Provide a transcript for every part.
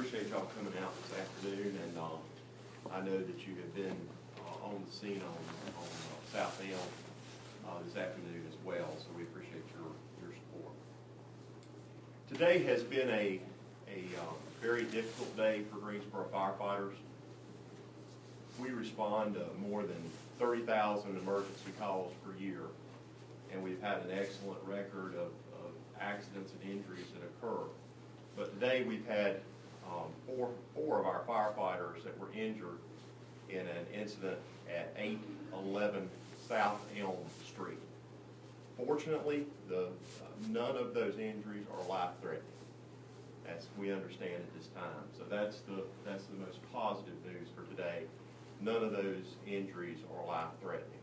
appreciate y'all coming out this afternoon, and I know that you have been on the scene on South Elm this afternoon as well, so we appreciate your support. Today has been a very difficult day for Greensboro firefighters. We respond to more than 30,000 emergency calls per year, and we've had an excellent record of accidents and injuries that occur. But today we've had four of our firefighters that were injured in an incident at 811 South Elm Street. Fortunately, none of those injuries are life-threatening, as we understand at this time. So that's the most positive news for today. None of those injuries are life-threatening.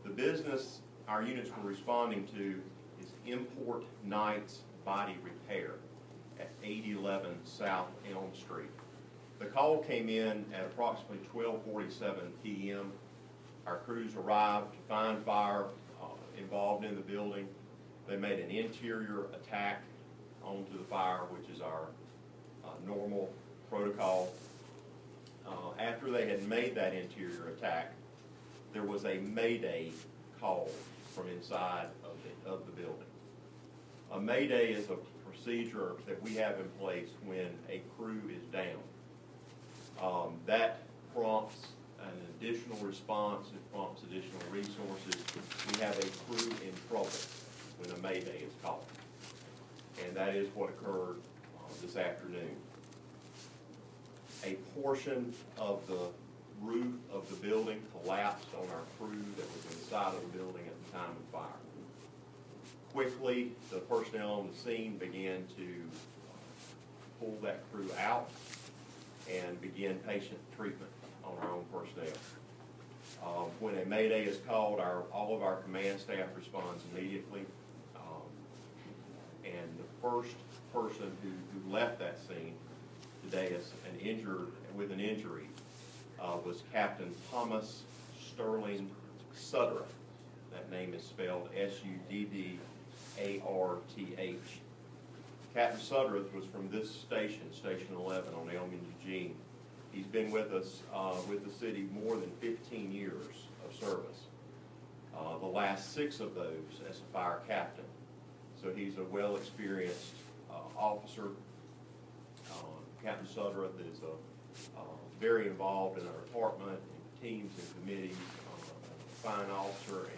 The business our units were responding to is Import Knights Body Repair at 811 South Elm Street. The call came in at approximately 12:47 p.m. Our crews arrived to find fire involved in the building. They made an interior attack onto the fire, which is our normal protocol. After they had made that interior attack, there was a mayday call from inside of the building. A mayday is a procedure that we have in place when a crew is down. That prompts an additional response, it prompts additional resources. We have a crew in trouble when a mayday is called. And that is what occurred this afternoon. A portion of the roof of the building collapsed on our crew that was inside of the building at the time of fire. Quickly, the personnel on the scene began to pull that crew out and begin patient treatment on our own personnel. When a mayday is called, all of our command staff responds immediately. And the first person who left that scene today is with an injury was Captain Thomas Sterling Sudderth. That name is spelled Suddarth. Captain Sudderth was from this station, Station 11 on Elm and Eugene. He's been with us, with the city, more than 15 years of service. The last 6 of those as a fire captain. So he's a well-experienced officer. Captain Sudderth is very involved in our department, in teams and committees, a fine officer,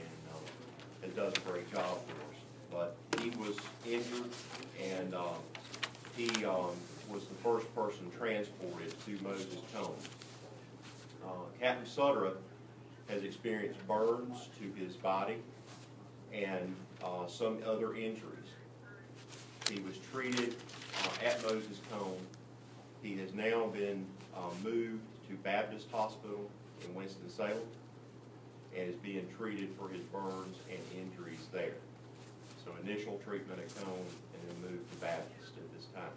and does a great job for us. But he was injured, and he was the first person transported to Moses Cone. Captain Sudderth has experienced burns to his body and some other injuries. He was treated at Moses Cone. He has now been moved to Baptist Hospital in Winston-Salem and is being treated for his burns and injuries there. So initial treatment at Cone and then moved to Baptist at this time.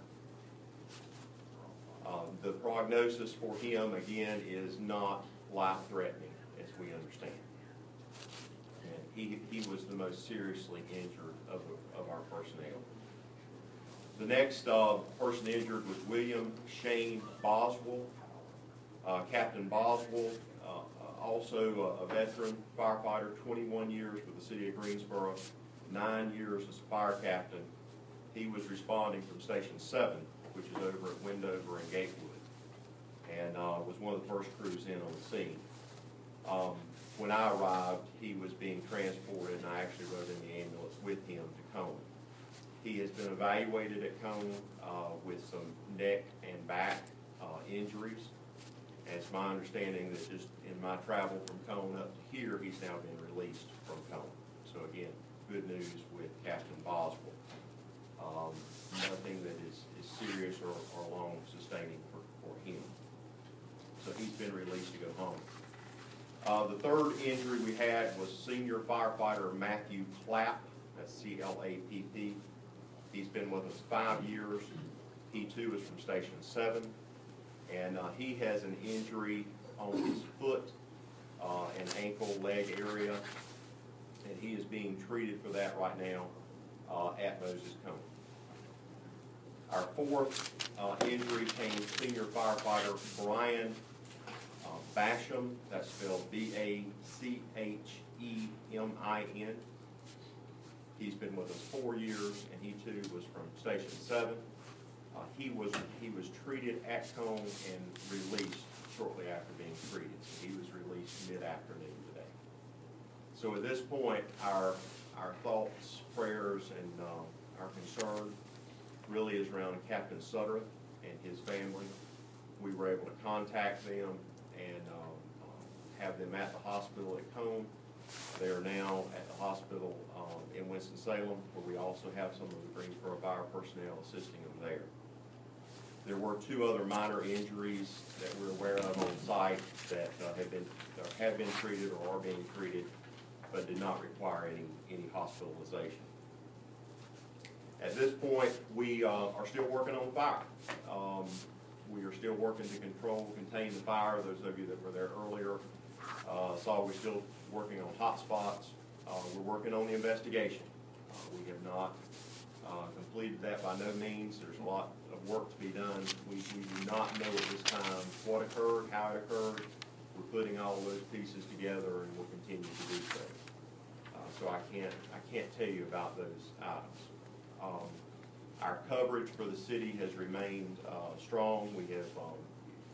The prognosis for him, again, is not life-threatening, as we understand. And he was the most seriously injured of our personnel. The next person injured was William Shane Boswell. Captain Boswell, also a veteran firefighter, 21 years with the city of Greensboro, 9 years as a fire captain. He was responding from Station 7, which is over at Wendover and Gatewood, and was one of the first crews in on the scene. When I arrived, he was being transported, and I actually rode in the ambulance with him to Cone. He has been evaluated at Cone with some neck and back injuries. And it's my understanding that just in my travel from Cone up to here, he's now been released from Cone. So again, good news with Captain Boswell. Nothing that is serious or long-sustaining for him. So he's been released to go home. The third injury we had was senior firefighter Matthew Clapp. That's C-L-A-P-P. He's been with us 5 years. He too is from Station 7. And he has an injury on his foot and ankle, leg area. And he is being treated for that right now at Moses Cone. Our fourth injury came senior firefighter Brian Basham, that's spelled B-A-C-H-E-M-I-N. He's been with us 4 years, and he too was from Station 7. He was treated at home and released shortly after being treated. So he was released mid-afternoon today. So at this point, our thoughts, prayers, and our concern really is around Captain Suttereth and his family. We were able to contact them and have them at the hospital at Cone. They are now at the hospital in Winston-Salem, where we also have some of the Greensboro fire personnel assisting them there. There were 2 other minor injuries that we're aware of on site that have been treated or are being treated, but did not require any hospitalization. At this point, we are still working on the fire. We are still working to contain the fire. Those of you that were there earlier saw we're still working on hot spots. We're working on the investigation. We have not completed that by no means. There's a lot of work to be done. We do not know at this time what occurred, how it occurred. We're putting all of those pieces together, and we'll continue to do so. So I can't tell you about those items. Our coverage for the city has remained strong. We have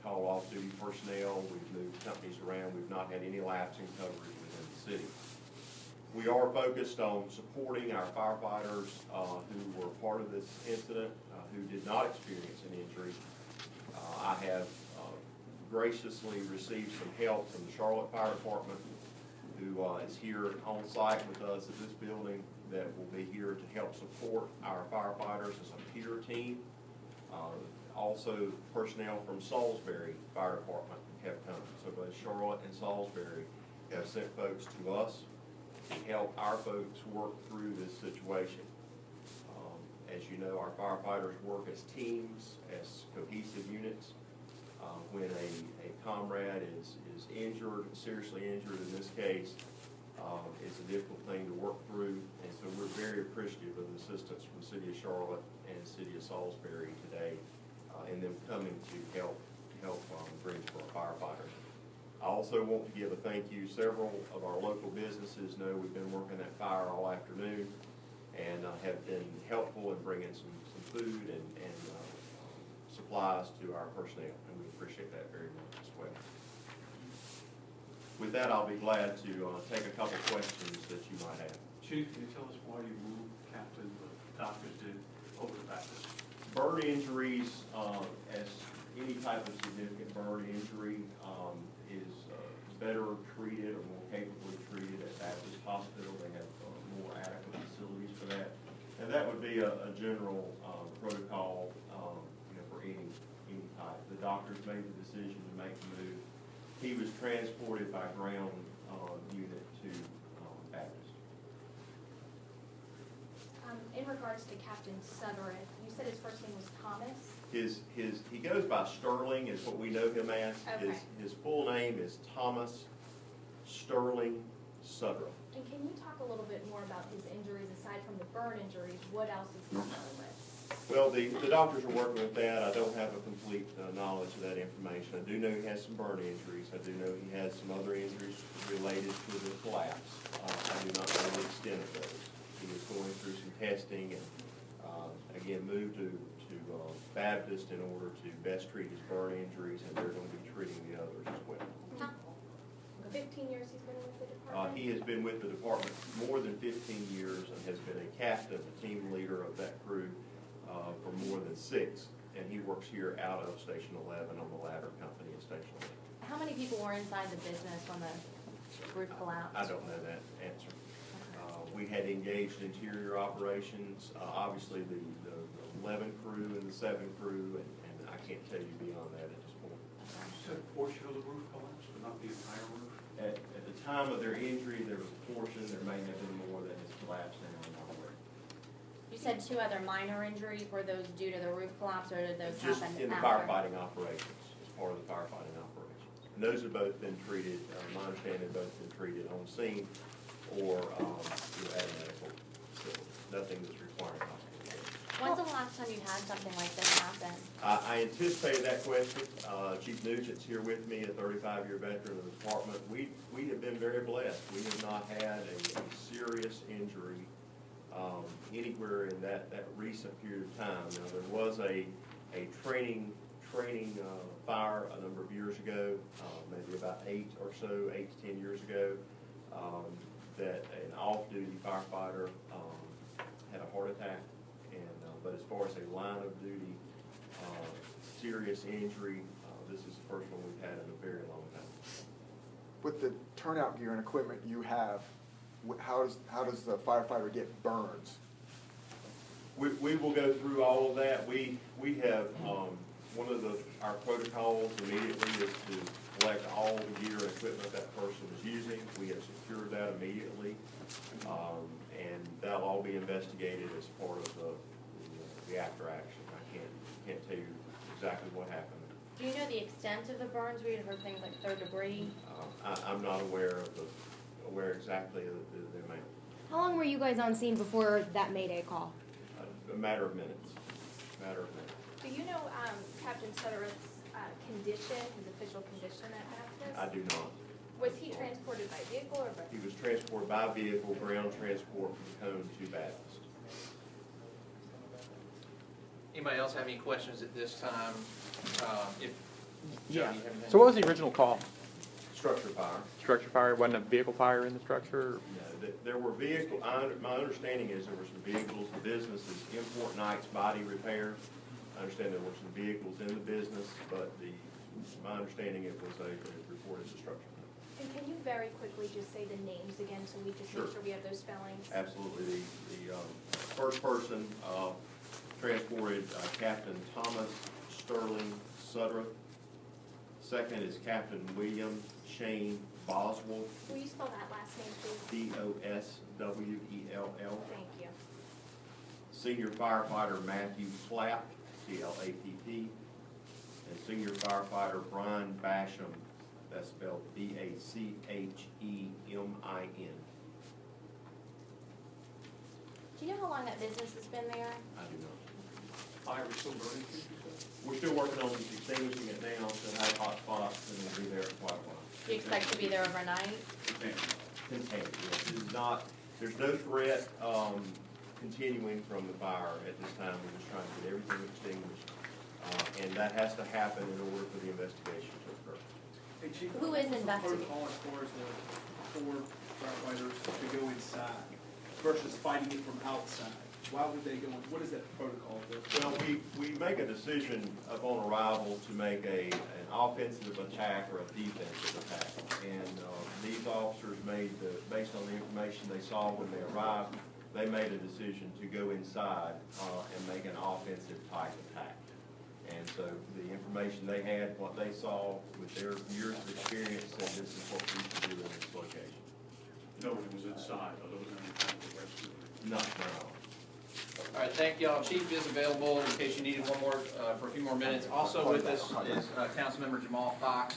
called off-duty personnel. We've moved companies around. We've not had any lapse in coverage within the city. We are focused on supporting our firefighters who were part of this incident, who did not experience an injury. I have graciously received some help from the Charlotte Fire Department, who is here on site with us at this building, that will be here to help support our firefighters as a peer team. Also, personnel from Salisbury Fire Department have come. So both Charlotte and Salisbury have sent folks to us to help our folks work through this situation. As you know, our firefighters work as teams, as cohesive units. When a comrade is injured, seriously injured in this case, it's a difficult thing to work through, and so we're very appreciative of the assistance from the City of Charlotte and the City of Salisbury today in them coming to help Greensboro firefighters. I also want to give a thank you. Several of our local businesses know we've been working that fire all afternoon and have been helpful in bringing some food and supplies to our personnel, and we appreciate that very much as well. With that, I'll be glad to take a couple questions that you might have. Chief, can you tell us why you moved Captain, the doctors did, over to Baptist? Burn injuries, as any type of significant burn injury, is better treated or more capably treated at Baptist Hospital. They have more adequate facilities for that. And that would be a general protocol for any type. The doctors made the decision to make the move. He was transported by ground unit to Baptist. In regards to Captain Suttereth, you said his first name was Thomas? He goes by Sterling is what we know him as. Okay. His full name is Thomas Sterling Suttereth. And can you talk a little bit more about his injuries aside from the burn injuries? What else is he dealing with? Well, the doctors are working with that. I don't have a complete knowledge of that information. I do know he has some burn injuries. I do know he has some other injuries related to the collapse. I do not know the extent of those. He is going through some testing and, again, moved to Baptist in order to best treat his burn injuries, and they're going to be treating the others as well. 15 years he's been with the department? He has been with the department more than 15 years and has been a captain, a team leader of that crew for more than 6. And he works here out of Station 11 on the ladder company at Station 11. How many people were inside the business when the roof collapsed? I don't know that answer. We had engaged interior operations, obviously the 11 crew and the 7 crew, and I can't tell you beyond that at this point. You said a portion of the roof collapsed, but not the entire roof? At the time of their injury, there was a portion. There may have been more that has collapsed now. I'm not aware. You said 2 other minor injuries. Were those due to the roof collapse, or did those Just happen in the after? firefighting operations, as part of the firefighting operations. And those have both been treated, my understanding, both been treated on scene or at a medical facility. Nothing that's requiring hospitalization. When's the last time you had something like this happen? I anticipated that question. Chief Nugent's here with me, a 35-year veteran of the department. We have been very blessed. We have not had a serious injury anywhere in that recent period of time. Now, there was a training fire a number of years ago, maybe about 8 to 10 years ago, that an off-duty firefighter had a heart attack. But as far as a line of duty serious injury, this is the first one we've had in a very long time. With the turnout gear and equipment you have, how does the firefighter get burns? We will go through all of that. We have one of our protocols immediately is to collect all the gear and equipment that person is using. We have secured that immediately, and that'll all be investigated as part of the after action. I can't tell you exactly what happened. Do you know the extent of the burns? We had heard things like third degree. I'm not aware exactly of the amount. How long were you guys on scene before that Mayday call? A matter of minutes. Do you know Captain Suttereth's condition, his official condition at Baptist? I do not. Was he transported by vehicle or by? He was transported by vehicle, ground transport from Cone to Baptist. Anybody else have any questions at this time? If Yeah. Joe, you have anything? So what was the original call? Structure fire. Structure fire? Wasn't a vehicle fire in the structure? No, there were vehicles, my understanding is there were some vehicles, the business is Import Knights Body Repair. I understand there were some vehicles in the business, but my understanding it was a reported destruction. And can you very quickly just say the names again so we just Sure. make sure we have those spellings? Absolutely. The first person transported Captain Thomas Sterling Suttereth. Second is Captain William Shane Boswell, Will you spell that last name, please? Boswell. Thank you. Senior firefighter Matthew Clapp, CLAPP, and senior firefighter Brian Basham, that's spelled BACHEMIN. Do you know how long that business has been there? I do not. Fire is still burning, you said? We're still working on extinguishing it now, so it has hot spots, and we'll be there quite a while. Do you expect to be there overnight? Contained, yes. It is not, there's no threat continuing from the fire at this time. We're just trying to get everything extinguished, and that has to happen in order for the investigation to occur. Hey, Chief, Who is investigating? Protocol as far as the 4 firefighters to go inside versus fighting it from outside? Why would they go in? What is that protocol? Well, we make a decision upon arrival to make an offensive attack or a defensive attack. And these officers based on the information they saw when they arrived, they made a decision to go inside and make an offensive type attack. And so the information they had, what they saw with their years of experience, said this is what we should do in this location. Nobody was inside, although there was any kind of rescue. Not now. All right, thank y'all. Chief is available in case you needed one more for a few more minutes. Also with us is Councilmember Jamal Fox.